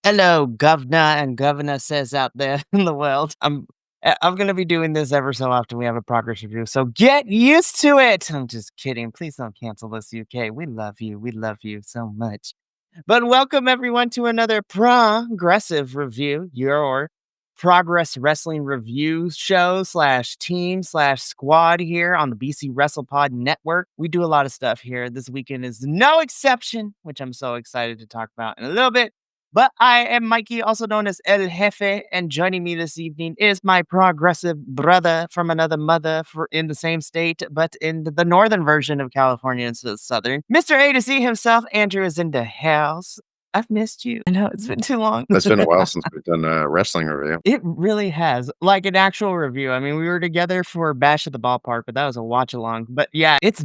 Hello, governor and governor says out there in the world. I'm gonna be doing this ever so often. We have a progress review, so get used to it. I'm just kidding. Please don't cancel us, UK. We love you. We love you so much. But welcome everyone to another progressive review, your progress wrestling review show slash team slash squad here on the BC WrestlePod network. We do a lot of stuff here. This weekend is no exception, which I'm so excited to talk about in a little bit. But I am Mikey, also known as El Jefe, and joining me this evening is my progressive brother from another mother in the same state, but in the northern version of California instead of southern. Mr. A to Z himself, Andrew is in the house. I've missed you. I know it's been too long. It's been a while since we've done a wrestling review. It really has. Like an actual review. I mean, we were together for Bash at the Ballpark, but that was a watch along. But yeah, it's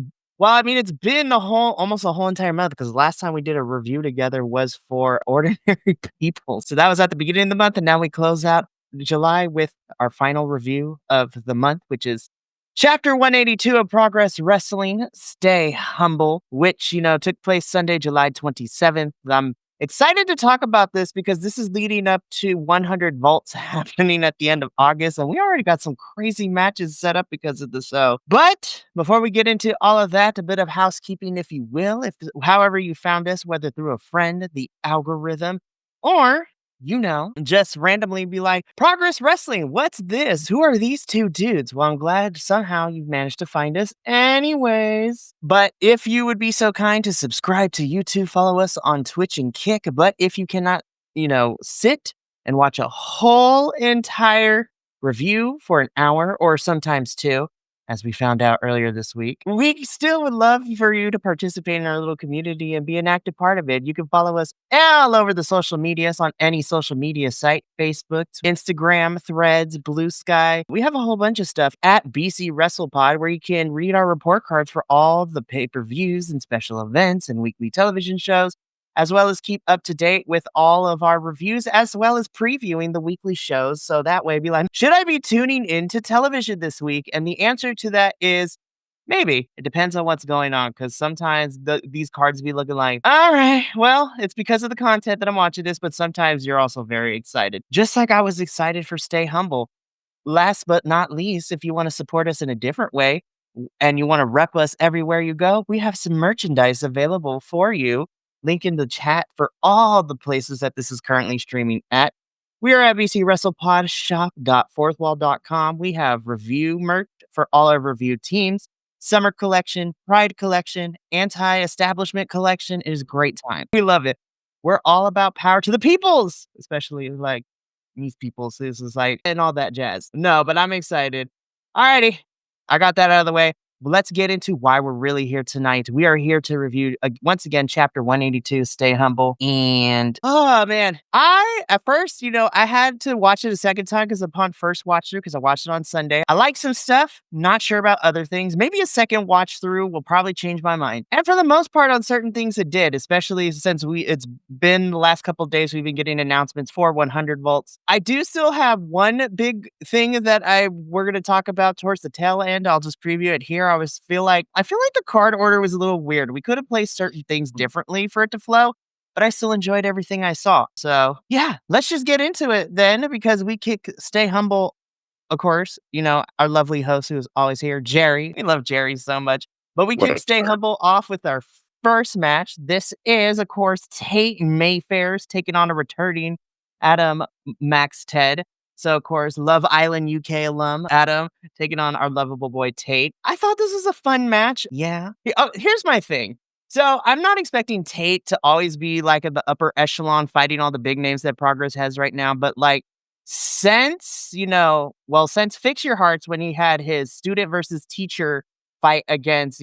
been almost a whole entire month because last time we did a review together was for Ordinary People. So that was at the beginning of the month, and now we close out July with our final review of the month, which is Chapter 182 of Progress Wrestling, Stay Humble, which, took place Sunday, July 27th. I'm excited to talk about this because this is leading up to 100 Volts happening at the end of August, and we already got some crazy matches set up because of the show. But before we get into all of that, a bit of housekeeping, if you will. If however you found us, whether through a friend, the algorithm, or just randomly be like, Progress Wrestling, what's this? Who are these two dudes? Well, I'm glad somehow you've managed to find us anyways. But if you would be so kind to subscribe to YouTube, follow us on Twitch and Kick. But if you cannot, sit and watch a whole entire review for an hour or sometimes two, as we found out earlier this week, we still would love for you to participate in our little community and be an active part of it. You can follow us all over the social medias on any social media site, Facebook, Instagram, Threads, Blue Sky. We have a whole bunch of stuff at BC WrestlePod where you can read our report cards for all the pay-per-views and special events and weekly television shows, as well as keep up to date with all of our reviews, as well as previewing the weekly shows. So that way, be like, should I be tuning into television this week? And the answer to that is maybe. It depends on what's going on, because sometimes these cards be looking like, all right, well, it's because of the content that I'm watching this, but sometimes you're also very excited. Just like I was excited for Stay Humble. Last but not least, if you want to support us in a different way and you want to rep us everywhere you go, we have some merchandise available for you. Link in the chat for all the places that this is currently streaming at. We are at BC WrestlePod shop.fourthwall.com. We have review merch for all our review teams. Summer collection, Pride collection, anti-establishment collection. It is a great time. We love it. We're all about power to the peoples, especially like these people. So this is like, and all that jazz. No, but I'm excited. Alrighty. I got that out of the way. Let's get into why we're really here tonight. We are here to review, once again, Chapter 182, Stay Humble. And, oh, man, at first, I had to watch it a second time because upon first watch through, because I watched it on Sunday, I like some stuff, not sure about other things. Maybe a second watch through will probably change my mind. And for the most part, on certain things, it did, especially since it's been the last couple of days we've been getting announcements for 100 Volts. I do still have one big thing that we're going to talk about towards the tail end. I'll just preview it here. I feel like the card order was a little weird. We could have placed certain things differently for it to flow, but I still enjoyed everything I saw. So yeah, let's just get into it then, because we kick Stay Humble, of course, our lovely host who is always here, Jerry. We love Jerry so much. But we kick Stay Humble off with our first match. This is, of course, Tate Mayfair's taking on a returning Adam Max Ted. So, of course, Love Island UK alum, Adam, taking on our lovable boy, Tate. I thought this was a fun match. Yeah. Here's my thing. So, I'm not expecting Tate to always be like at the upper echelon fighting all the big names that Progress has right now. But like, since Fix Your Hearts, when he had his student versus teacher fight against,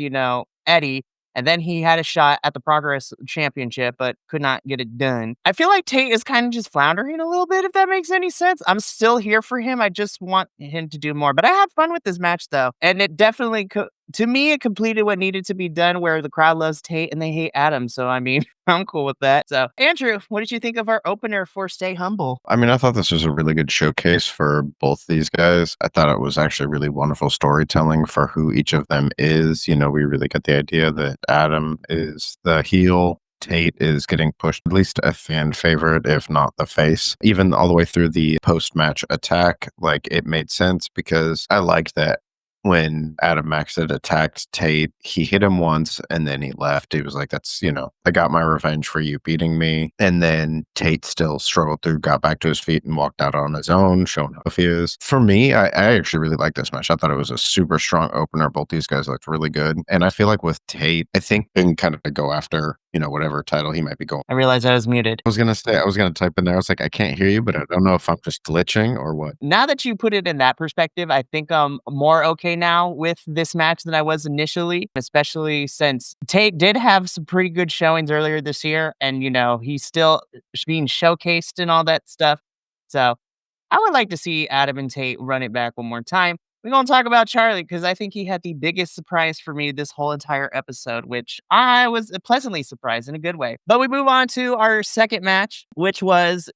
Eddie, and then he had a shot at the Progress Championship, but could not get it done. I feel like Tate is kind of just floundering a little bit, if that makes any sense. I'm still here for him. I just want him to do more. But I had fun with this match, though. And it definitely, to me, it completed what needed to be done, where the crowd loves Tate and they hate Adam. So, I mean, I'm cool with that. So, Andrew, what did you think of our opener for Stay Humble? I mean, I thought this was a really good showcase for both these guys. I thought it was actually really wonderful storytelling for who each of them is. We really got the idea that Adam is the heel Tate is getting pushed, at least a fan favorite, if not the face. Even all the way through the post match attack, like it made sense because I liked that when Adam Max had attacked Tate, he hit him once and then he left. He was like, that's, I got my revenge for you beating me. And then Tate still struggled through, got back to his feet and walked out on his own, showing how tough he is. For me, I actually really like this match. I thought it was a super strong opener. Both these guys looked really good. And I feel like with Tate, I think they can kind of go after, whatever title he might be going. I realized I was muted. I was gonna say, I was gonna type in there. I was like, I can't hear you, but I don't know if I'm just glitching or what. Now that you put it in that perspective, I think I'm more okay now with this match than I was initially, especially since Tate did have some pretty good showings earlier this year, and he's still being showcased and all that stuff. So I would like to see Adam and Tate run it back one more time. We're gonna talk about Charlie because I think he had the biggest surprise for me this whole entire episode, which I was pleasantly surprised in a good way. But we move on to our second match, which was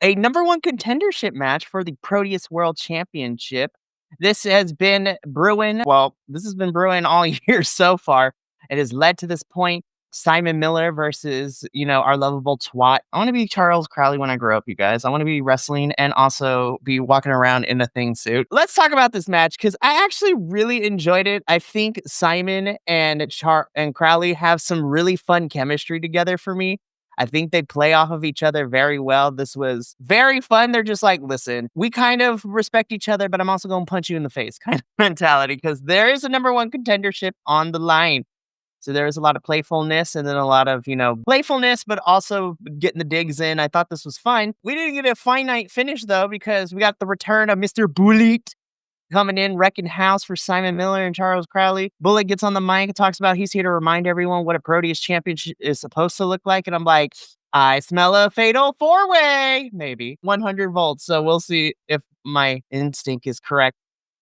a number one contendership match for the Proteus World Championship. This has been brewing. Well, this has been brewing all year so far. It has led to this point. Simon Miller versus, our lovable twat. I want to be Charles Crowley when I grow up, you guys. I want to be wrestling and also be walking around in a thing suit. Let's talk about this match because I actually really enjoyed it. I think Simon and Crowley have some really fun chemistry together for me. I think they play off of each other very well. This was very fun. They're just like, listen, we kind of respect each other, but I'm also going to punch you in the face kind of mentality because there is a number one contendership on the line. So there is a lot of playfulness and then a lot of, playfulness, but also getting the digs in. I thought this was fun. We didn't get a finite finish though, because we got the return of Mr. Bullet coming in, wrecking house for Simon Miller and Charles Crowley. Bullet gets on the mic and talks about he's here to remind everyone what a Proteus championship is supposed to look like. And I'm like, I smell a fatal four-way, maybe 100 volts. So we'll see if my instinct is correct.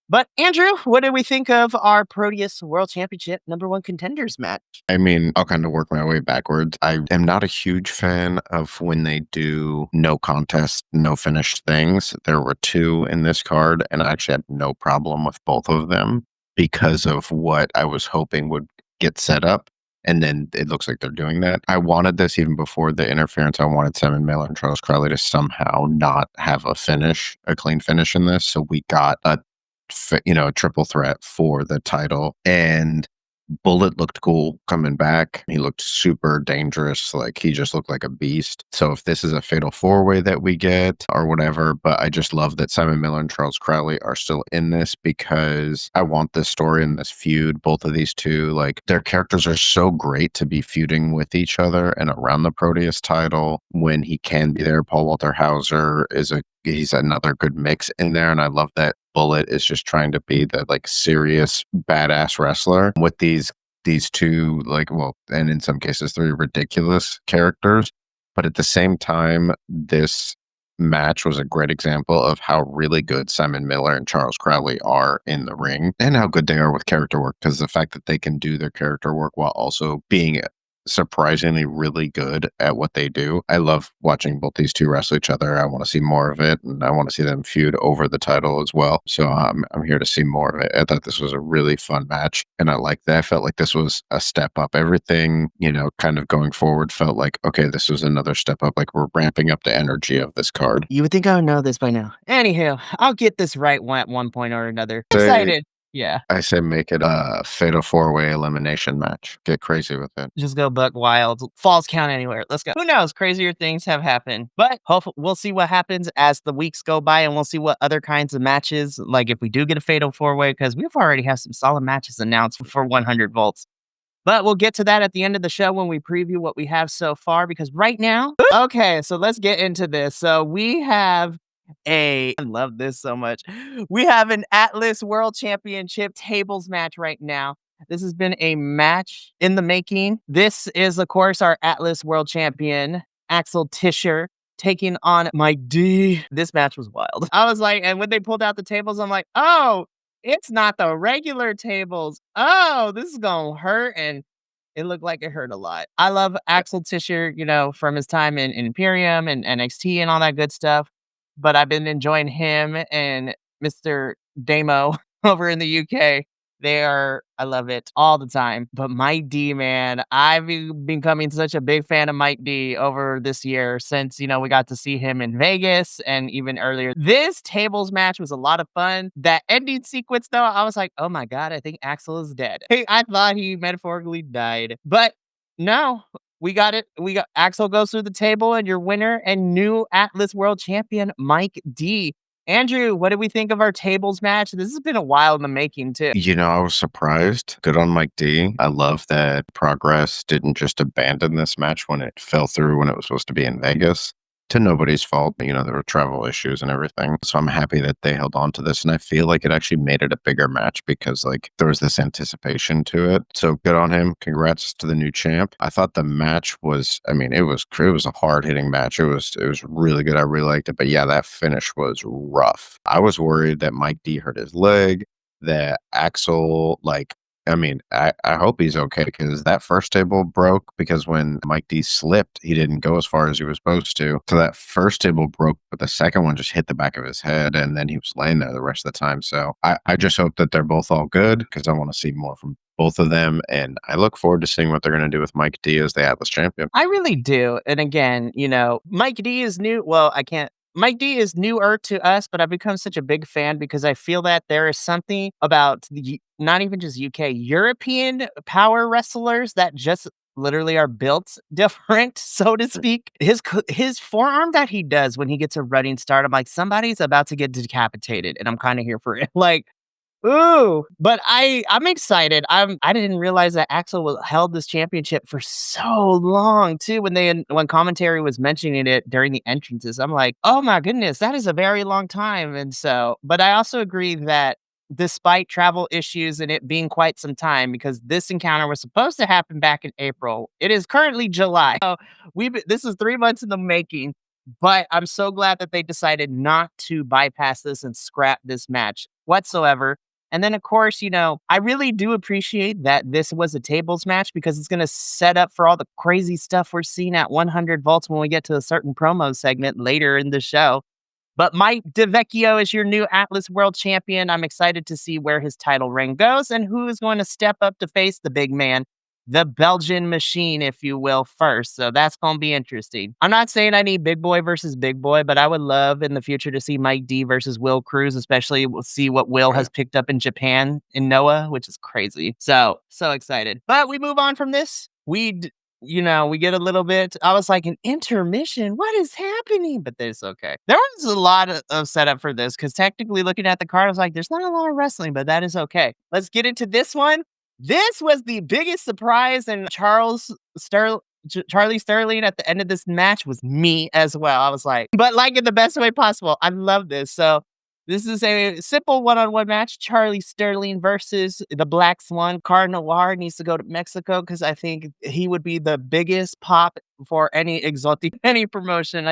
But Andrew, what did we think of our Proteus World Championship number one contenders match? I mean, I'll kind of work my way backwards. I am not a huge fan of when they do no contest, no finished things. There were two in this card, and I actually had no problem with both of them because of what I was hoping would get set up. And then it looks like they're doing that. I wanted this even before the interference. I wanted Simon Miller and Charles Crowley to somehow not have a clean finish in this. So we got a triple threat for the title. And Bullet looked cool coming back. He looked super dangerous. Like he just looked like a beast. So if this is a fatal four-way that we get or whatever, but I just love that Simon Miller and Charles Crowley are still in this because I want this story and this feud. Both of these two, like their characters are so great to be feuding with each other and around the Proteus title when he can be there. Paul Walter Hauser he's another good mix in there. And I love that Bullet is just trying to be the like serious badass wrestler with these two and in some cases three ridiculous characters. But at the same time, this match was a great example of how really good Simon Miller and Charles Crowley are in the ring and how good they are with character work, because the fact that they can do their character work while also being surprisingly really good at what they do. I love watching both these two wrestle each other. I want to see more of it, and I want to see them feud over the title as well. So I'm here to see more of it. I thought this was a really fun match, and I like that. I felt like this was a step up. Everything, kind of going forward felt like, okay, this was another step up. Like we're ramping up the energy of this card. You would think I would know this by now. Anywho, I'll get this right at one point or another. Say- Excited. Yeah. I say make it a fatal four-way elimination match. Get crazy with it. Just go buck wild. Falls count anywhere. Let's go. Who knows? Crazier things have happened. But hopefully we'll see what happens as the weeks go by, and we'll see what other kinds of matches, like if we do get a fatal four-way, because we've already have some solid matches announced for 100 volts. But we'll get to that at the end of the show when we preview what we have so far, because right now, okay, so let's get into this. So we have I love this so much. We have an Atlas World Championship tables match right now. This has been a match in the making. This is, of course, our Atlas World Champion, Axel Tischer, taking on Mike D. This match was wild. I was like, and when they pulled out the tables, I'm like, oh, it's not the regular tables. Oh, this is going to hurt. And it looked like it hurt a lot. I love Axel Tischer, from his time in Imperium and NXT and all that good stuff. But I've been enjoying him and Mr. Damo over in the UK. I love it all the time. But Mike D, man, I've been becoming such a big fan of Mike D over this year since, we got to see him in Vegas and even earlier. This tables match was a lot of fun. That ending sequence, though, I was like, oh my God, I think Axel is dead. Hey, I thought he metaphorically died. But no, we got it. We got Axel goes through the table and your winner and new Atlas World Champion, Mike D. Andrew, what did we think of our tables match? This has been a while in the making, too. I was surprised. Good on Mike D. I love that Progress didn't just abandon this match when it fell through when it was supposed to be in Vegas. To nobody's fault. There were travel issues and everything. So I'm happy that they held on to this. And I feel like it actually made it a bigger match because there was this anticipation to it. So good on him. Congrats to the new champ. I thought the match was, it was a hard hitting match. It was really good. I really liked it. But yeah, that finish was rough. I was worried that Mike D hurt his leg, that Axel, I hope he's okay because that first table broke because when Mike D slipped, he didn't go as far as he was supposed to. So that first table broke, but the second one just hit the back of his head and then he was laying there the rest of the time. So I just hope that they're both all good because I want to see more from both of them. And I look forward to seeing what they're going to do with Mike D as the Atlas champion. I really do. And again, Mike D is new. Well, I can't. Mike D is newer to us, but I've become such a big fan because I feel that there is something about not even just UK, European power wrestlers that just literally are built different, so to speak. His forearm that he does when he gets a running start, I'm like, somebody's about to get decapitated, and I'm kind of here for it. Like, ooh, but I'm excited. I didn't realize that Axel held this championship for so long too. When commentary was mentioning it during the entrances, I'm like, oh my goodness, that is a very long time. And so, but I also agree that despite travel issues and it being quite some time, because this encounter was supposed to happen back in April, it is currently July. So this is 3 months in the making. But I'm so glad that they decided not to bypass this and scrap this match whatsoever. And then, of course, I really do appreciate that this was a tables match because it's going to set up for all the crazy stuff we're seeing at 100 volts when we get to a certain promo segment later in the show. But Mike DeVecchio is your new Atlas World Champion. I'm excited to see where his title reign goes and who is going to step up to face the big man, the Belgian machine, if you will, first. So that's going to be interesting. I'm not saying I need big boy versus big boy, but I would love in the future to see Mike D versus Will Cruz, especially we'll see what Will has picked up in Japan in Noah, which is crazy. So excited. But we move on from this. We get a little bit. I was like, an intermission? What is happening? But it's okay. There was a lot of setup for this because technically looking at the card, I was like, there's not a lot of wrestling, but that is okay. Let's get into this one. This was the biggest surprise, and Charlie Sterling at the end of this match was me as well. I was like, but like in the best way possible. I love this. So this is a simple one-on-one match. Charlie Sterling versus the Black Swan. Car Noir needs to go to Mexico because I think he would be the biggest pop for any exotic, any promotion.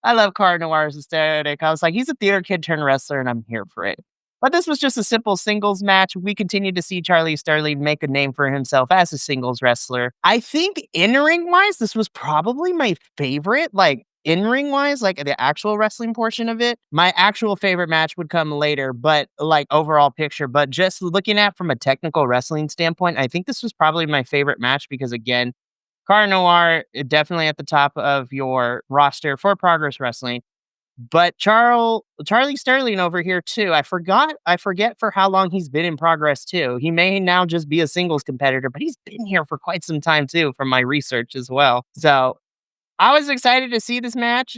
I love Car Noir's aesthetic. I was like, he's a theater kid turned wrestler, and I'm here for it. But this was just a simple singles match. We continue to see Charlie Sterling make a name for himself as a singles wrestler. I think in-ring wise, this was probably my favorite, like in-ring wise, like the actual wrestling portion of it. My actual favorite match would come later, but like overall picture. But just looking at from a technical wrestling standpoint, I think this was probably my favorite match because again, Car Noir definitely at the top of your roster for Progress Wrestling. But Charlie Sterling over here too. I forget for how long he's been in Progress too. He may now just be a singles competitor, but he's been here for quite some time too from my research as well. So I was excited to see this match.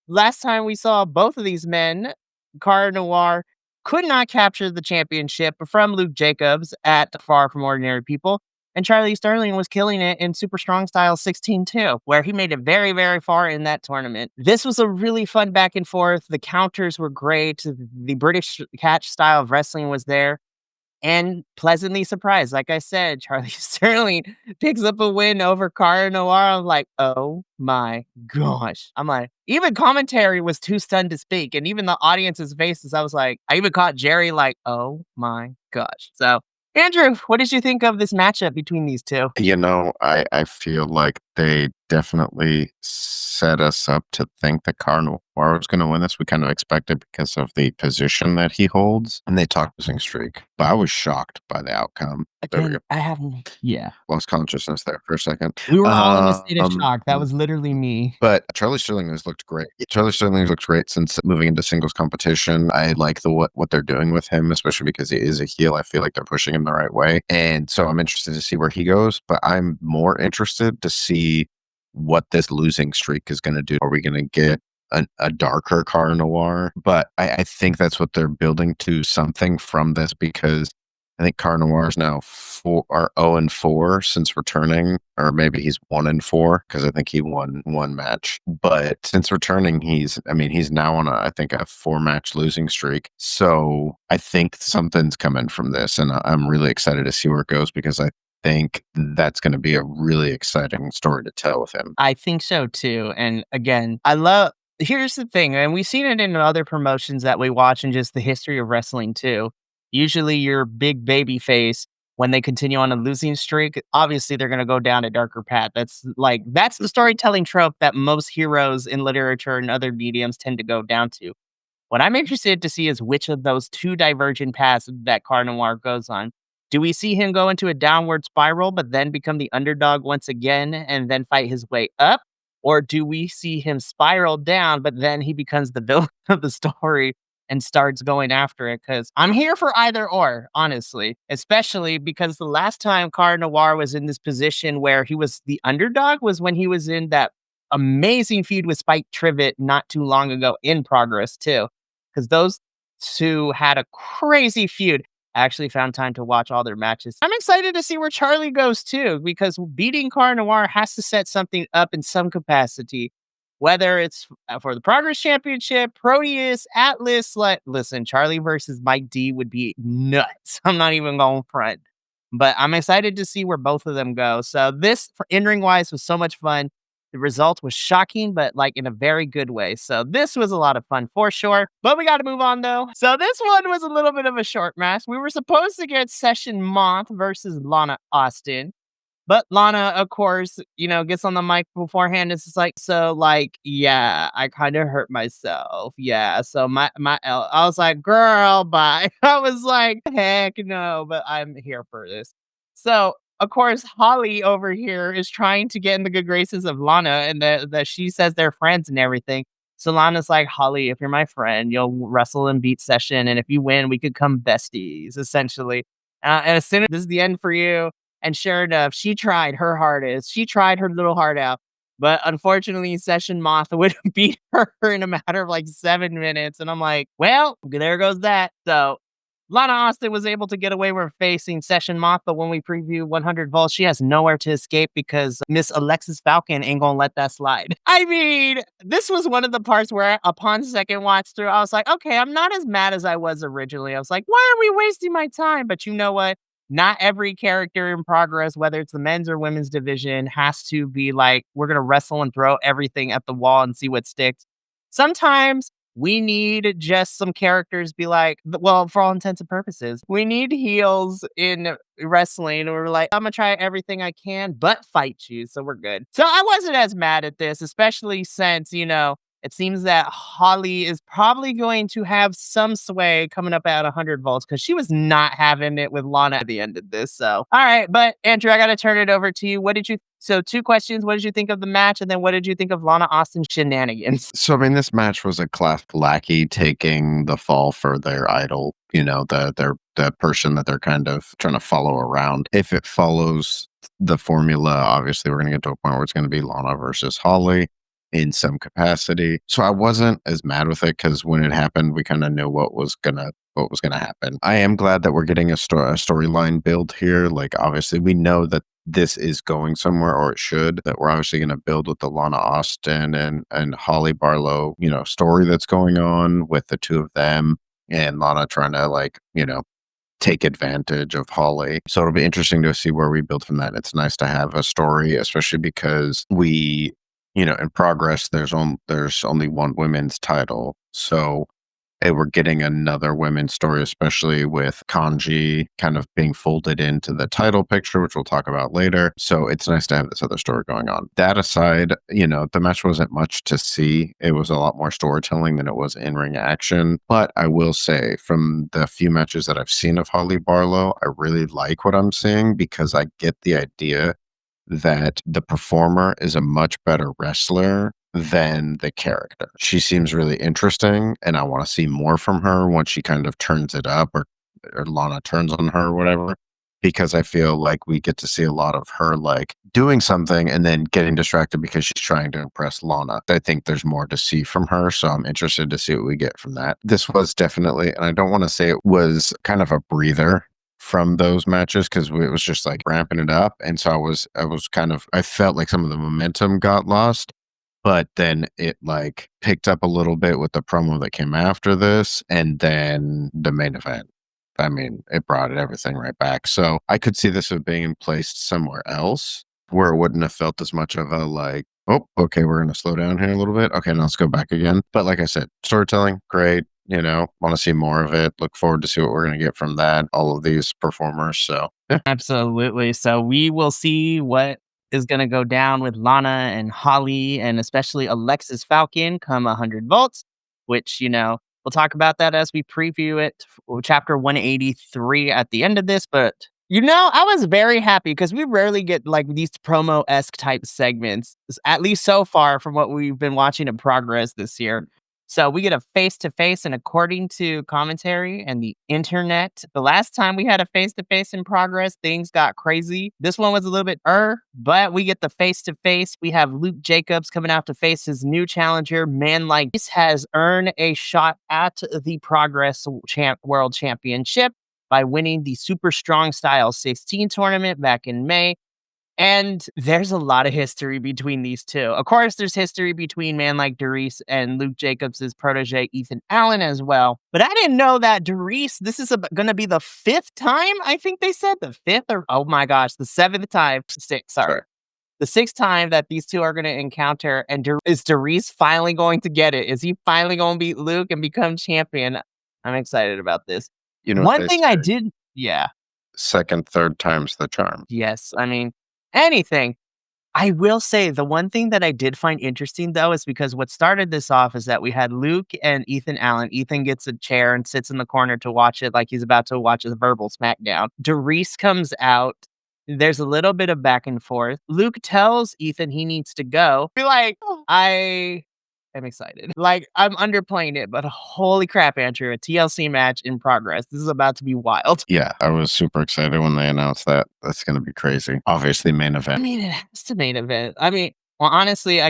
Last time we saw both of these men, Car Noir could not capture the championship from Luke Jacobs at Far From Ordinary People. And Charlie Sterling was killing it in Super Strong Style 16 too, where he made it very, very far in that tournament. This was a really fun back and forth. The counters were great. The British catch style of wrestling was there. And pleasantly surprised. Like I said, Charlie Sterling picks up a win over Car Noir. I'm like, oh my gosh. I'm like, even commentary was too stunned to speak. And even the audience's faces, I was like, I even caught Jerry like, oh my gosh. So Andrew, what did you think of this matchup between these two? I feel like they definitely set us up to think that Carnoir was going to win this. We kind of expected because of the position that he holds, and they talked losing streak. But I was shocked by the outcome. There we go. Again, I haven't yeah. Lost consciousness there for a second. We were all in a state of shock. That was literally me. But Charlie Sterling has looked great. Charlie Sterling has looked great since moving into singles competition. I like the what they're doing with him, especially because he is a heel. I feel like they're pushing him the right way, and so I'm interested to see where he goes. But I'm more interested to see what this losing streak is going to do. Are we going to get a darker Car Noir? But I think that's what they're building to, something from this, because I think Car Noir is now 0-4 since returning, or maybe he's 1-4 because I think he won one match. But since returning, he's now on I think a 4-match losing streak. So I think something's coming from this, and I'm really excited to see where it goes because I think that's going to be a really exciting story to tell with him. I think so too. And again, I love here's the thing, and we've seen it in other promotions that we watch and just the history of wrestling too. Usually your big baby face, when they continue on a losing streak, obviously they're gonna go down a darker path. That's the storytelling trope that most heroes in literature and other mediums tend to go down to. What I'm interested to see is which of those two divergent paths that Car Noir goes on. Do we see him go into a downward spiral, but then become the underdog once again and then fight his way up? Or do we see him spiral down, but then he becomes the villain of the story and starts going after it? Because I'm here for either or, honestly, especially because the last time Car Noir was in this position where he was the underdog was when he was in that amazing feud with Spike Trivet not too long ago in Progress, too, because those two had a crazy feud. I actually found time to watch all their matches. I'm excited to see where Charlie goes too, because beating Car Noir has to set something up in some capacity, whether it's for the Progress Championship, Proteus, Atlas. Listen, Charlie versus Mike D would be nuts. I'm not even going front, but I'm excited to see where both of them go. So this, for in ring wise, was so much fun. The result was shocking, but like in a very good way. So this was a lot of fun for sure. But we got to move on though. So this one was a little bit of a short match. We were supposed to get Session Moth versus Lana Austin. But Lana, of course, gets on the mic beforehand. It's just like, so like, yeah, I kind of hurt myself. Yeah. So I was like, girl, bye. I was like, heck no, but I'm here for this. So of course, Holly over here is trying to get in the good graces of Lana and that she says they're friends and everything. So Lana's like, Holly, if you're my friend, you'll wrestle and beat Session. And if you win, we could come besties, essentially. And as soon as this is the end for you, and sure enough, she tried her hardest. She tried her little heart out. But unfortunately, Session Moth would beat her in a matter of like 7 minutes. And I'm like, well, there goes that. So Lana Austin was able to get away with facing Session Moth, but when we preview 100 volts, she has nowhere to escape because Miss Alexis Falcon ain't gonna let that slide. I mean, this was one of the parts where, upon second watch through, I was like, okay, I'm not as mad as I was originally. I was like, why are we wasting my time? But you know what? Not every character in Progress, whether it's the men's or women's division, has to be like, we're gonna wrestle and throw everything at the wall and see what sticks. Sometimes we need just some characters be like, well, for all intents and purposes, we need heels in wrestling. We're like, I'm gonna try everything I can, but fight you. So we're good. So I wasn't as mad at this, especially since, it seems that Holly is probably going to have some sway coming up at 100 volts because she was not having it with Lana at the end of this. So, all right. But Andrew, I got to turn it over to you. So, two questions. What did you think of the match? And then what did you think of Lana Austin's shenanigans? So, this match was a classic lackey taking the fall for their idol, the person that they're kind of trying to follow around. If it follows the formula, obviously we're going to get to a point where it's going to be Lana versus Holly in some capacity. So I wasn't as mad with it because when it happened, we kind of knew what was gonna happen. I am glad that we're getting a storyline build here. Like obviously we know that this is going somewhere, or it should, that we're obviously going to build with the Lana Austin and Holly Barlow, story that's going on with the two of them, and Lana trying to take advantage of Holly. So it'll be interesting to see where we build from that. It's nice to have a story, especially because in Progress, there's only one women's title. So we're getting another women's story, especially with Kanji kind of being folded into the title picture, which we'll talk about later. So it's nice to have this other story going on. That aside, the match wasn't much to see. It was a lot more storytelling than it was in ring action. But I will say, from the few matches that I've seen of Holly Barlow, I really like what I'm seeing because I get the idea that the performer is a much better wrestler than the character. She seems really interesting, and I want to see more from her once she kind of turns it up or Lana turns on her or whatever. Because I feel like we get to see a lot of her like doing something and then getting distracted because she's trying to impress Lana. I think there's more to see from her, so I'm interested to see what we get from that. This was definitely, and I don't want to say it was kind of a breather from those matches because it was just like ramping it up, and so I was kind of I felt like some of the momentum got lost, but then it like picked up a little bit with the promo that came after this, and then the main event. I mean, it brought everything right back. So I could see this as being placed somewhere else where it wouldn't have felt as much of a like, oh, okay, we're going to slow down here a little bit. Okay, now let's go back again. But like I said, storytelling, great. Want to see more of it. Look forward to see what we're going to get from that. All of these performers. So yeah, Absolutely. So we will see what is going to go down with Lana and Holly and especially Alexis Falcon come 100 volts, which, we'll talk about that as we preview it, chapter 183 at the end of this. But, I was very happy because we rarely get like these promo esque type segments, at least so far from what we've been watching in progress this year. So we get a face to face, and according to commentary and the internet, the last time we had a face to face in progress, things got crazy. This one was a little bit but we get the face to face. We have Luke Jacobs coming out to face his new challenger. Man like this has earned a shot at the Progress World Championship by winning the Super Strong Style 16 tournament back in May. And there's a lot of history between these two. Of course, there's history between man like Darice and Luke Jacobs' protege, Ethan Allen, as well. But I didn't know that Darice, this is going to be the fifth time, I think they said. The fifth or, oh my gosh, the seventh time. Six, sorry. sorry. The sixth time that these two are going to encounter. And is Darice finally going to get it? Is he finally going to beat Luke and become champion? I'm excited about this. You know what One they thing I say? did, yeah. Second, third time's the charm. Yes. I mean, anything. I will say the one thing that I did find interesting though is because what started this off is that we had Luke and Ethan Allen. Ethan gets a chair and sits in the corner to watch it like he's about to watch a verbal smackdown. Darice comes out. There's a little bit of back and forth. Luke tells Ethan he needs to go. Be like, I am excited. Like, I'm underplaying it, but holy crap, Andrew, a TLC match in progress. This is about to be wild. Yeah, I was super excited when they announced that. That's going to be crazy. Obviously, main I event. mean, it has to main event. I mean, well, honestly,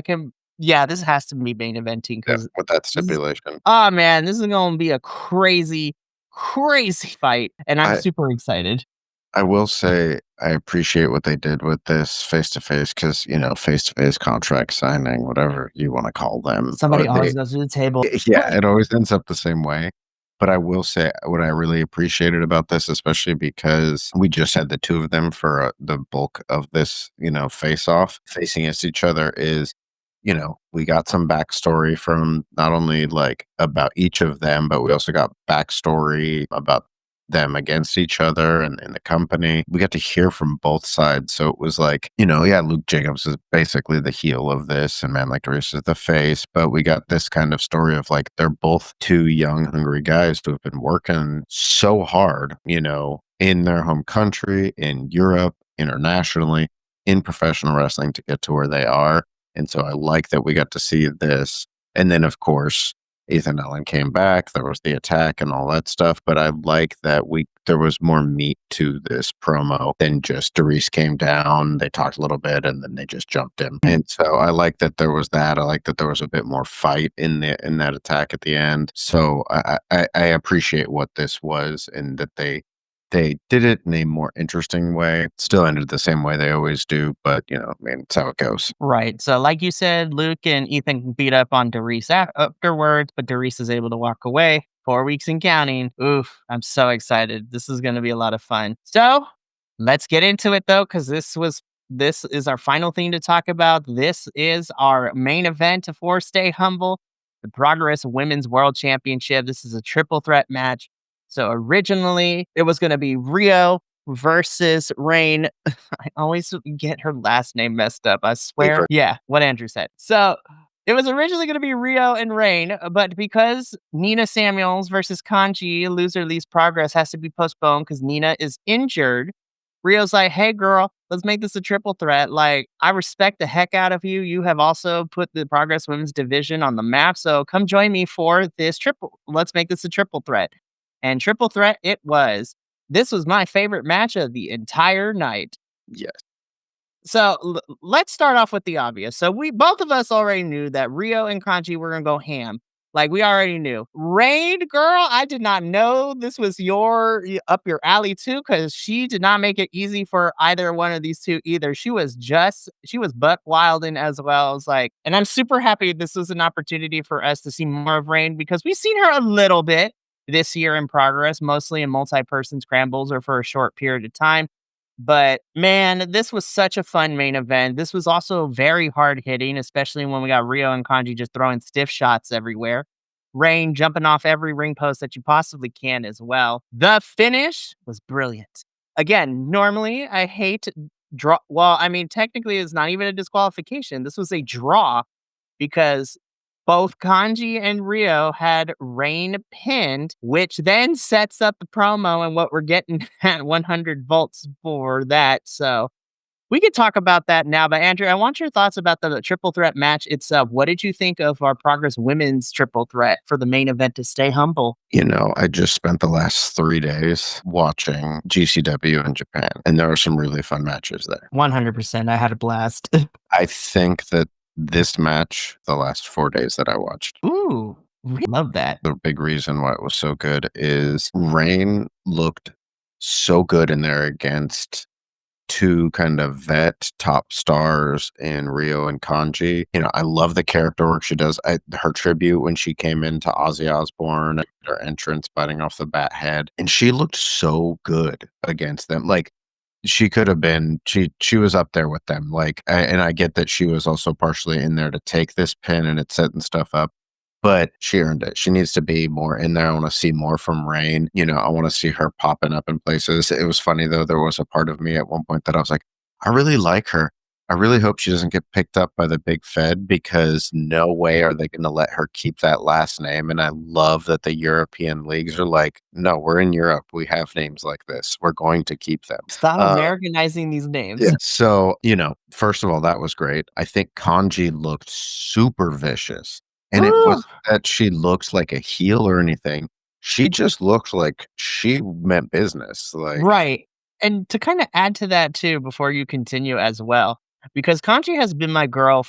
yeah, this has to be main eventing Yeah, because with that this is, stipulation. oh man, this is going to be a crazy, crazy fight. And I'm I super excited. I will say I appreciate what they did with this face to face because face to face contract signing, whatever you want to call them, or Somebody they always goes to the table. yeah, it always ends up the same way. But I will say what I really appreciated about this, especially because we just had the two of them for the bulk of this, face off, facing against each other, is, we got some backstory from not only like about each of them, but we also got backstory about them against each other and in the company. We got to hear from both sides. So it was like, yeah, Luke Jacobs is basically the heel of this and Man Like Darius is the face. But we got this kind of story of like, they're both two young, hungry guys who have been working so hard, in their home country, in Europe, internationally, in professional wrestling to get to where they are. And so I like that we got to see this. And then, of course, Ethan Allen came back. There was the attack and all that stuff, but I like that there was more meat to this promo than just Darius came down. They talked a little bit and then they just jumped in. And so I like that there was that. I like that there was a bit more fight in that attack at the end. So I appreciate what this was and that they did it in a more interesting way. Still ended the same way they always do, but I mean, it's how it goes. Right. So, like you said, Luke and Ethan beat up on Darius afterwards, but Darius is able to walk away. 4 weeks and counting. Oof. I'm so excited. This is going to be a lot of fun. So, let's get into it though, because this is our final thing to talk about. This is our main event for Stay Humble. the Progress Women's World Championship. This is a triple threat match. So originally it was going to be Rio versus Rain. I always get her last name messed up. I swear. Favorite. Yeah, what Andrew said. So it was originally going to be Rio and Rain, but because Nina Samuels versus Kanji, loser leaves progress, has to be postponed because Nina is injured. Rio's like, hey, girl, let's make this a triple threat. Like, I respect the heck out of you. You have also put the Progress Women's Division on the map. So come join me for this triple. Let's make this a triple threat. And triple threat it was. This was my favorite match of the entire night. Yes. So let's start off with the obvious. So we both of us already knew that Rio and Kanji were gonna go ham. Like we already knew. Raid girl, I did not know this was up your alley too, because she did not make it easy for either one of these two either. She was buck wilding as well. I was like, and I'm super happy this was an opportunity for us to see more of Rain because we've seen her a little bit this year in progress, mostly in multi-person scrambles or for a short period of time. But man, this was such a fun main event. This was also very hard hitting, especially when we got Rio and Kanji just throwing stiff shots everywhere. Rain jumping off every ring post that you possibly can as well. The finish was brilliant. Again, normally I hate draw. Well, I mean, technically, it's not even a disqualification. This was a draw because both Kanji and Rio had Rain pinned, which then sets up the promo and what we're getting at 100 volts for that. So we could talk about that now. But Andrew, I want your thoughts about the triple threat match itself. What did you think of our Progress Women's triple threat for the main event to stay humble? I just spent the last 3 days watching GCW in Japan, and there are some really fun matches there. 100%. I had a blast. I think that this match, the last 4 days that I watched, Ooh, love that. the big reason why it was so good is Rain looked so good in there against two kind of vet top stars in Rio and Kanji. I love the character work she does. Her tribute when she came into Ozzy Osbourne, her entrance biting off the bat head, and she looked so good against them. Like she could have been, she was up there with them. And I get that she was also partially in there to take this pin and it's setting stuff up. But she earned it. She needs to be more in there. I want to see more from Rain. I want to see her popping up in places. It was funny though. There was a part of me at one point that I was like, I really like her. I really hope she doesn't get picked up by the big Fed because no way are they going to let her keep that last name. And I love that the European leagues are like, no, we're in Europe. We have names like this. We're going to keep them. Stop Americanizing these names. Yeah. So, first of all, that was great. I think Kanji looked super vicious. And it Ooh. wasn't that she looks like a heel or anything. She just looks like she meant business. Right. And to kind of add to that too, before you continue as well, because Kanji has been my girl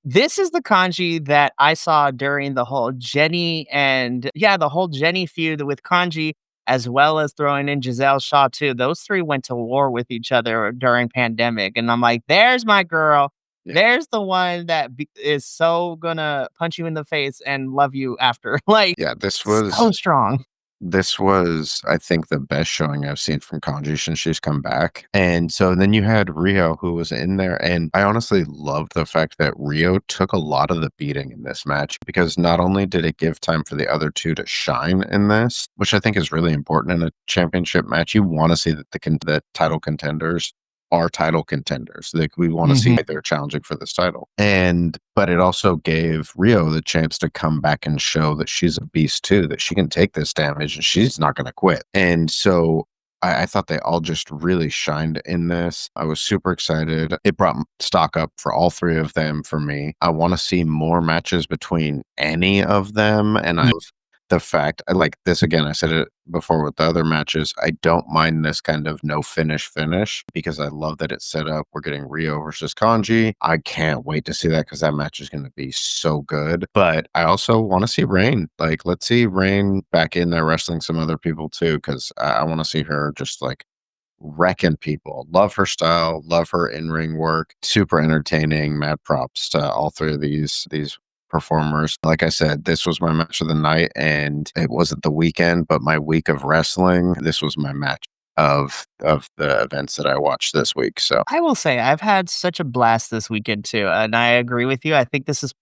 this is the Kanji that I saw during the whole the whole Jenny feud with Kanji, as well as throwing in Giselle Shaw too. Those three went to war with each other during pandemic. And I'm like, there's my girl. Yeah. There's the one that is so gonna punch you in the face and love you after. Like, Yeah, so strong. this was, I think, the best showing I've seen from Kanji since she's come back. And so then you had Rio who was in there. And I honestly loved the fact that Rio took a lot of the beating in this match because not only did it give time for the other two to shine in this, which I think is really important in a championship match. You want to see that the title contenders are title contenders. Like we want to see they're challenging for this title. But it also gave Rio the chance to come back and show that she's a beast too, that she can take this damage and she's not going to quit. And so I thought they all just really shined in this. I was super excited. It brought stock up for all three of them for me. I want to see more matches between any of them. And I the fact, I like this again, I said it before with the other matches, I don't mind this kind of no finish because I love that it's set up. We're getting Rio versus Kanji. I can't wait to see that because that match is going to be so good. But I also want to see Rain. Like, let's see Rain back in there wrestling some other people too, because I want to see her just like wrecking people. Love her style, love her in-ring work. Super entertaining. Mad props to all three of these performers. Like I said, this was my match of the night, and it wasn't the weekend, but my week of wrestling. This was my match of the events that I watched this week. So I will say I've had such a blast this weekend too, and I agree with you. I think this is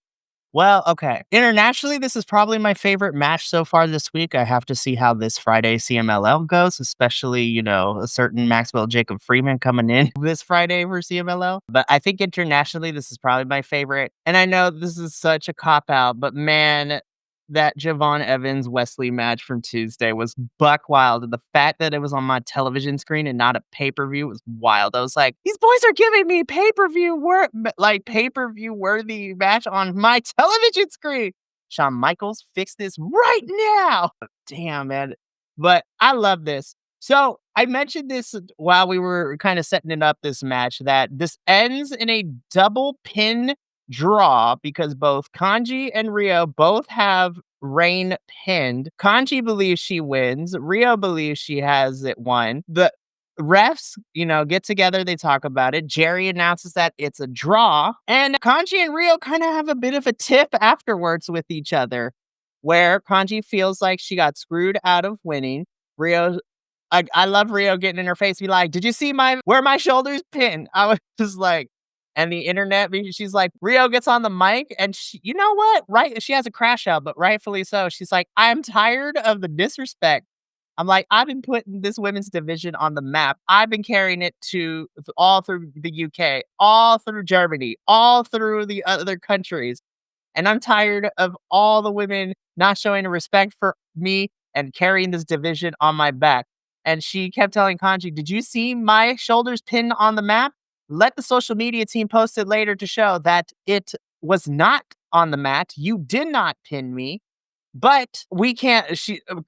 Well, okay. Internationally, this is probably my favorite match so far this week. I have to see how this Friday CMLL goes, especially, a certain Maxwell Jacob Freeman coming in this Friday for CMLL. But I think internationally, this is probably my favorite. And I know this is such a cop out, but man, that Javon Evans Wesley match from Tuesday was buck wild. And the fact that it was on my television screen and not a pay per view was wild. I was like, these boys are giving me pay per view worthy match on my television screen. Shawn Michaels, fix this right now. Damn, man. But I love this. So I mentioned this while we were kind of setting it up this match that this ends in a double pin draw because both Kanji and Rio both have Rain pinned. Kanji believes she wins. Rio believes she has it won. The refs, get together, they talk about it. Jerry announces that it's a draw, and Kanji and Rio kind of have a bit of a tiff afterwards with each other, where Kanji feels like she got screwed out of winning. Rio, I love Rio getting in her face, be like, "Did you see where my shoulders pinned?" I was just like, and the internet, she's like, Rio gets on the mic, and you know what? Right, she has a crash out, but rightfully so. She's like, "I'm tired of the disrespect." I'm like, I've been putting this women's division on the map. I've been carrying it to all through the UK, all through Germany, all through the other countries. And I'm tired of all the women not showing respect for me and carrying this division on my back. And she kept telling Kanji, "Did you see my shoulders pinned on the map? Let the social media team post it later to show that it was not on the mat. You did not pin me. But we can't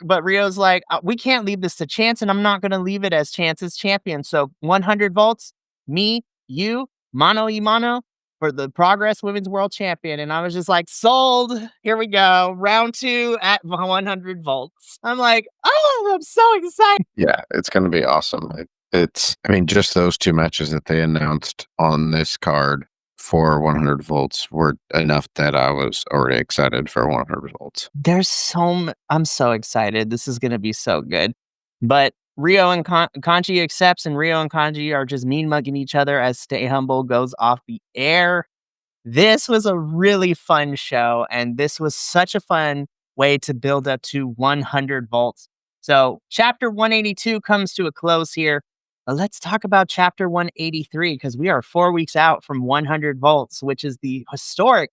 but Rio's like, We can't leave this to chance, and I'm not gonna leave it as chance as champion. So 100 volts, me, you, mano y mano for the Progress Women's World Champion." And I was just like, "Sold. Here we go. Round 2 at 100 volts." I'm like, "Oh, I'm so excited." Yeah, it's gonna be awesome. I mean, just those 2 matches that they announced on this card for 100 volts were enough that I was already excited for 100 volts. I'm so excited. This is gonna be so good. But Rio and Kanji accepts, and Rio and Kanji are just mean mugging each other as Stay Humble goes off the air. This was a really fun show, and this was such a fun way to build up to 100 volts. So, chapter 182 comes to a close here. Let's talk about chapter 183 because we are 4 weeks out from 100 volts, which is the historic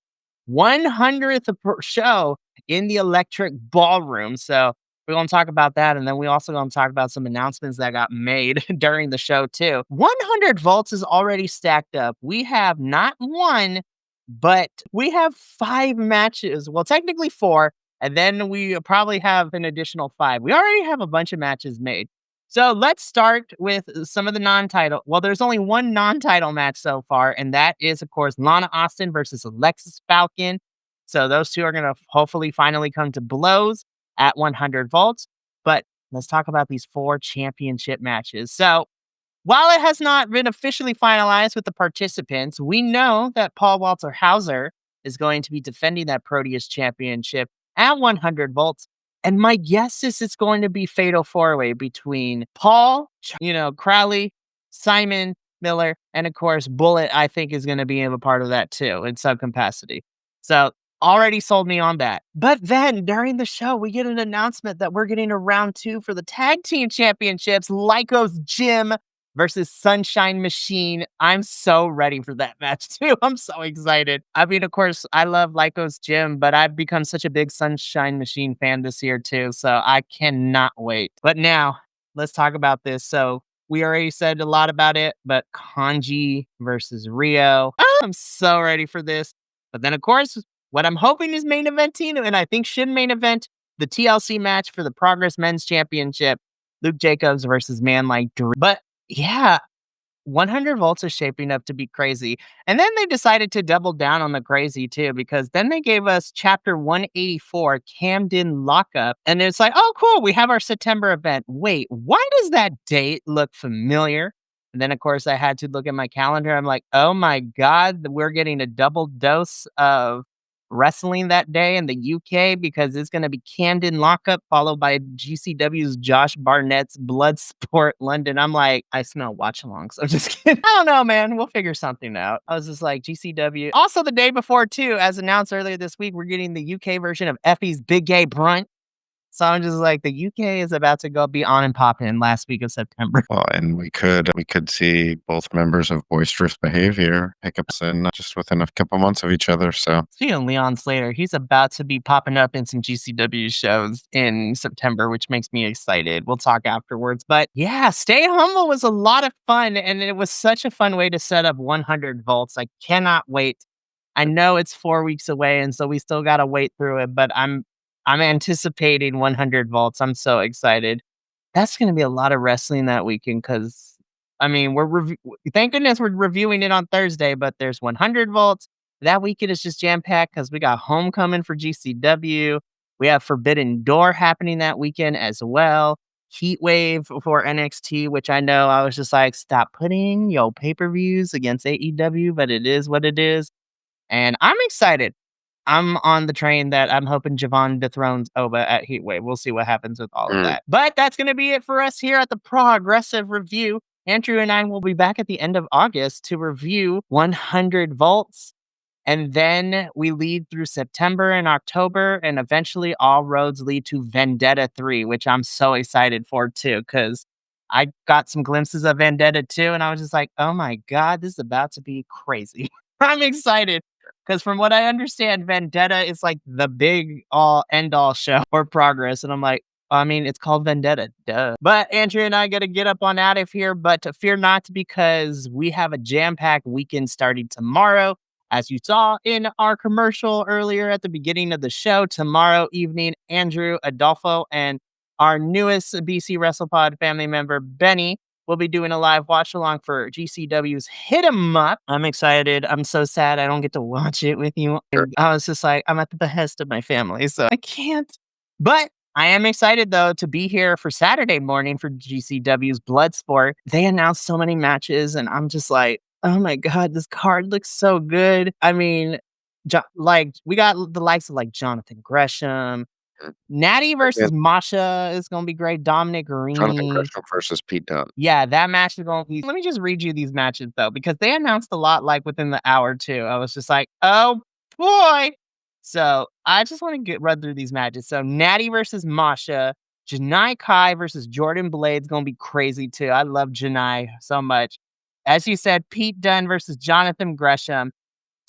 100th show in the Electric Ballroom. So, we're going to talk about that. And then we also going to talk about some announcements that got made during the show, too. 100 volts is already stacked up. We have not one, but we have 5 matches. Well, technically 4, and then we probably have an additional 5. We already have a bunch of matches made. So let's start with some of the non-title. Well, there's only one non-title match so far, and that is, of course, Lana Austin versus Alexis Falcon. So those two are going to hopefully finally come to blows at 100 volts. But let's talk about these 4 championship matches. So while it has not been officially finalized with the participants, we know that Paul Walter Hauser is going to be defending that Proteus championship at 100 volts. And my guess is it's going to be fatal 4-way between Paul, Crowley, Simon, Miller, and of course, Bullet, I think is going to be a part of that too in some capacity. So already sold me on that. But then during the show, we get an announcement that we're getting a round 2 for the tag team championships, Lycos Gym versus Sunshine Machine. I'm so ready for that match too. I'm so excited. I mean, of course, I love Lycos Gym, but I've become such a big Sunshine Machine fan this year too. So I cannot wait. But now let's talk about this. So we already said a lot about it, but Kanji versus Rio. I'm so ready for this. But then, of course, what I'm hoping is main eventing, and I think should main event the TLC match for the Progress Men's Championship, Luke Jacobs versus Man Like Drew. But yeah, 100 volts is shaping up to be crazy. And then they decided to double down on the crazy too, because then they gave us chapter 184, Camden Lockup. And it's like, oh, cool, we have our September event. Wait, why does that date look familiar? And then, of course, I had to look at my calendar. I'm like, oh my God, we're getting a double dose of wrestling that day in the UK because it's gonna be Camden Lockup followed by GCW's Josh Barnett's Bloodsport London. I'm like, I smell watch-alongs. I'm just kidding. I don't know, man. We'll figure something out. I was just like, GCW. Also, the day before, too, as announced earlier this week, we're getting the UK version of Effie's Big Gay Brunt. So I'm just like, the UK is about to go be on and popping last week of September. Well, and we could see both members of Boisterous Behavior pick up in just within a couple months of each other. So Speaking of Leon Slater, he's about to be popping up in some GCW shows in September, which makes me excited. We'll talk afterwards. But yeah, Stay Humble was a lot of fun, and it was such a fun way to set up 100 volts. I cannot wait. I know it's 4 weeks away, and so we still got to wait through it, but I'm anticipating 100 volts. I'm so excited. That's gonna be a lot of wrestling that weekend because, I mean, thank goodness we're reviewing it on Thursday, but there's 100 volts. That weekend is just jam-packed because we got Homecoming for GCW. We have Forbidden Door happening that weekend as well. Heat Wave for NXT, which I know I was just like, "Stop putting your pay-per-views against AEW," but it is what it is, and I'm excited. I'm on the train that I'm hoping Javon dethrones Oba at Heatwave. We'll see what happens with all of mm, that. But that's going to be it for us here at the Progressive Review. Andrew and I will be back at the end of August to review 100 Volts. And then we lead through September and October. And eventually all roads lead to Vendetta 3, which I'm so excited for too, because I got some glimpses of Vendetta 2. And I was just like, oh my God, this is about to be crazy. I'm excited. Because from what I understand, Vendetta is like the big all end all show for Progress. And I'm like, I mean, it's called Vendetta, duh. But Andrew and I got to get up on out of here. But fear not, because we have a jam packed weekend starting tomorrow. As you saw in our commercial earlier at the beginning of the show, tomorrow evening, Andrew, Adolfo, and our newest BC WrestlePod family member, Benny, we'll be doing a live watch along for GCW's Hit 'em Up. I'm excited. I'm so sad I don't get to watch it with you. sure. I was just like, I'm at the behest of my family, so I can't. But I am excited though to be here for Saturday morning for GCW's Bloodsport. They announced so many matches, and I'm just like, oh my God, this card looks so good. I mean, like we got the likes of like Jonathan Gresham, Mm. Natty Yeah, versus Masha is gonna be great. Dominic Jonathan Guarini. Gresham versus Pete Dunne. Yeah, that match is gonna be. Let me just read you these matches though, because they announced a lot like within the hour too. I was just like, oh boy. So I just want to get run through these matches. So Natty versus Masha, Janai Kai versus Jordan Blade's gonna be crazy too. I love Janai so much. As you said, Pete Dunne versus Jonathan Gresham.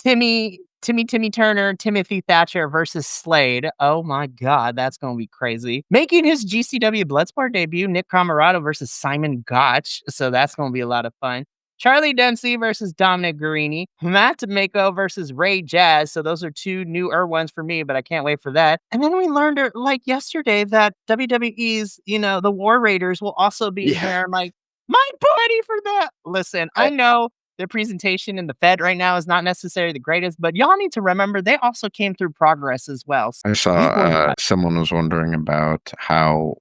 Timmy Turner, Timothy Thatcher versus Slade. Oh my God, that's gonna be crazy. Making his GCW Bloodsport debut, Nick Camarado versus Simon Gotch. So that's gonna be a lot of fun. Charlie Dempsey versus Dominic Guarini. Matt Mako versus Ray Jazz. So those are two newer ones for me, but I can't wait for that. And then we learned like yesterday that WWE's, the War Raiders will also be Yeah. here. I'm like, my ready for that. Listen, I know their presentation in the Fed right now is not necessarily the greatest, but y'all need to remember they also came through Progress as well. So I saw these boys got someone was wondering about how,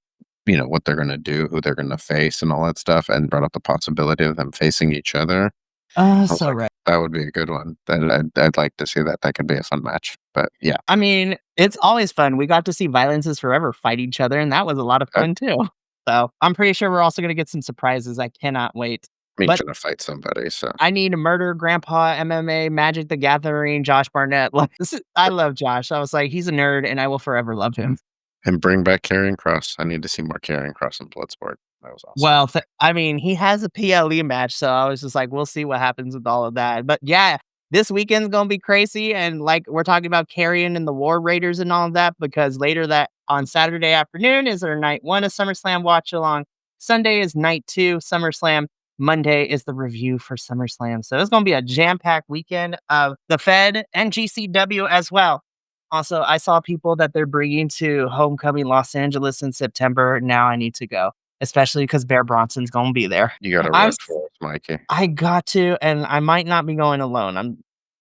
what they're going to do, who they're going to face, and all that stuff, and brought up the possibility of them facing each other. I was so like, right. that would be a good one. I'd like to see that. That could be a fun match. But yeah, I mean, it's always fun. We got to see Violence is Forever fight each other, and that was a lot of I fun too. So I'm pretty sure we're also gonna get some surprises. I cannot wait. mean, But trying to fight somebody. So I need a Murder Grandpa, MMA, Magic the Gathering, Josh Barnett. Like I love Josh. I was like, he's a nerd, and I will forever love him. and bring back Karrion Cross. I need to see more Karrion Cross in Bloodsport. That was awesome. Well, I mean, he has a PLE match, so I was just like, we'll see what happens with all of that. But yeah, this weekend's gonna be crazy, and like we're talking about Carrion and the War Raiders and all of that, because later that on Saturday afternoon is our night one of SummerSlam watch along. Sunday is night two SummerSlam. Monday is the review for SummerSlam. So it's gonna be a jam packed weekend of the Fed and GCW as well. Also, I saw people that they're bringing to Homecoming Los Angeles in September. Now I need to go, especially because Bear Bronson's gonna be there. You got to I'm run s for us, Mikey. I got to, and I might not be going alone.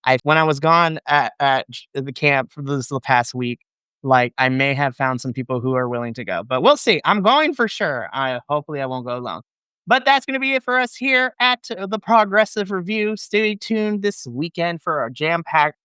I when I was gone at the camp for the past week, like, I may have found some people who are willing to go, but we'll see. I'm going for sure. Hopefully I won't go alone. But that's gonna be it for us here at the Progressive Review. Stay tuned this weekend for our jam-packed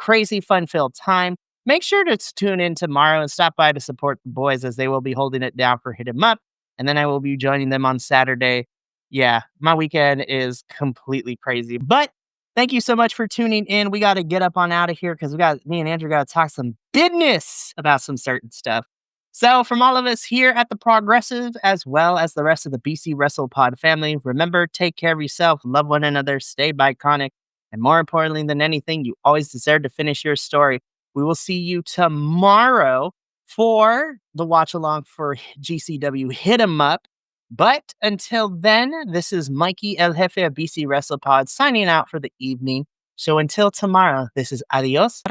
crazy fun-filled time. Make sure to tune in tomorrow and stop by to support the boys as they will be holding it down for Hit 'em Up, and then I will be joining them on Saturday. Yeah, my weekend is completely crazy. But thank you so much for tuning in. We got to get up on out of here because we got me and Andrew got to talk some business about some certain stuff. So, from all of us here at the Progressive, as well as the rest of the BC Wrestle Pod family, remember, take care of yourself, love one another, stay Bi-Conic, and more importantly than anything, you always deserve to finish your story. We will see you tomorrow for the watch along for GCW Hit 'em Up. But until then, this is Mikey El Jefe of BC WrestlePod signing out for the evening. So until tomorrow, this is adios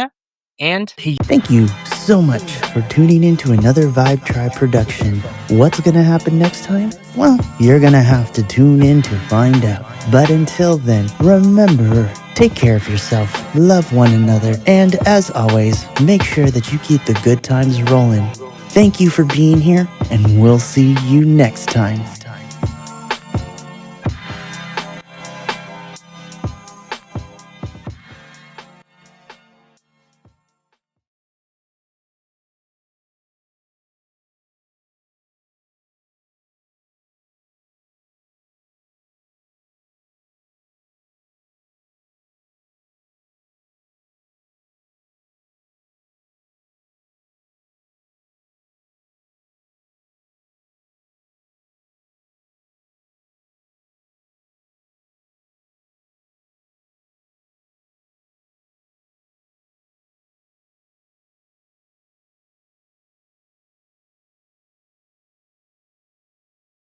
and peace. Thank you so much for tuning in to another Vibe Tribe production. What's gonna happen next time? Well, you're gonna have to tune in to find out. But until then, remember, take care of yourself, love one another, and as always, make sure that you keep the good times rolling. Thank you for being here, and we'll see you next time.